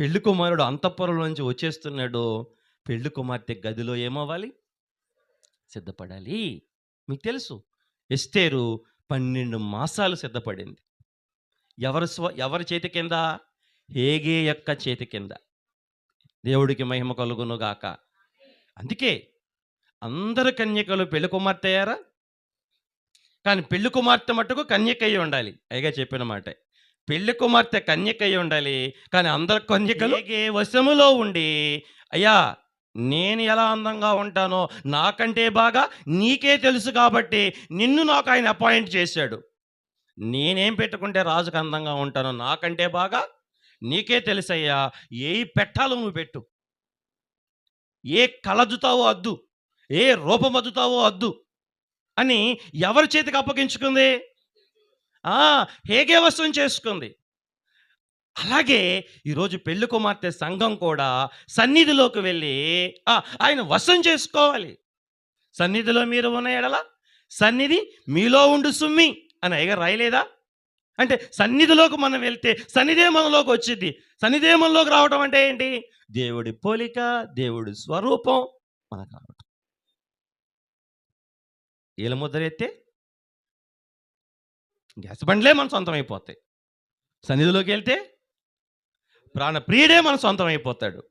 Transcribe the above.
పెళ్లి కుమారుడు అంతఃపురంలోంచి వచ్చేస్తున్నాడు. పెళ్లి కుమార్తె గదిలో ఏమవ్వాలి? సిద్ధపడాలి. మీకు తెలుసు ఎస్తేరు 12 మాసాలు సిద్ధపడింది. ఎవరి చేతి కింద? హేగే యొక్క చేతి కింద. దేవుడికి మహిమ కలుగును గాక. అందుకే అందరు కన్యకలు పెళ్లి కుమార్తె అయ్యారా? కానీ పెళ్లి కుమార్తె మట్టుకు కన్యకయ్యి ఉండాలి. అయ్యగా చెప్పిన మాటే. పెళ్లి కుమార్తె కన్యకయ్యి ఉండాలి. కానీ అందరు కన్యకలు హేగే వశములో ఉండి, అయ్యా నేను ఎలా అందంగా ఉంటానో నాకంటే బాగా నీకే తెలుసు కాబట్టి నిన్ను నాకు ఆయన అపాయింట్ చేశాడు. నేనేం పెట్టుకుంటే రాజుకు అందంగా ఉంటానో నాకంటే బాగా నీకే తెలుసయ్యా. ఏయి పెట్టాలో నువ్వు పెట్టు. ఏ కళజుతావో అద్దు. ఏ రూపమద్దుతావో అద్దు అని ఎవరి చేతికి అప్పగించుకుంది? హేగే వశం చేసుకుంది. అలాగే ఈరోజు పెళ్లి కుమార్తె సంఘం కూడా సన్నిధిలోకి వెళ్ళి ఆయన వశం చేసుకోవాలి. సన్నిధిలో మీరు ఉన్న ఎడల సన్నిధి మీలో ఉండు సుమ్మి అని అయ్యగారు రాయలేదా? అంటే సన్నిధిలోకి మనం వెళ్తే సన్నిధే మనలోకి వచ్చింది. సన్నిధే మనలోకి రావడం అంటే ఏంటి? దేవుడి పోలిక, దేవుడి స్వరూపం మనకు రావడం. ఏల ముద్ర ఎత్తే గ్యాస్ బండ్లే మన సొంతం అయిపోతాయి. సన్నిధిలోకి వెళ్తే ప్రాణప్రియుడే మన సొంతం అయిపోతాడు.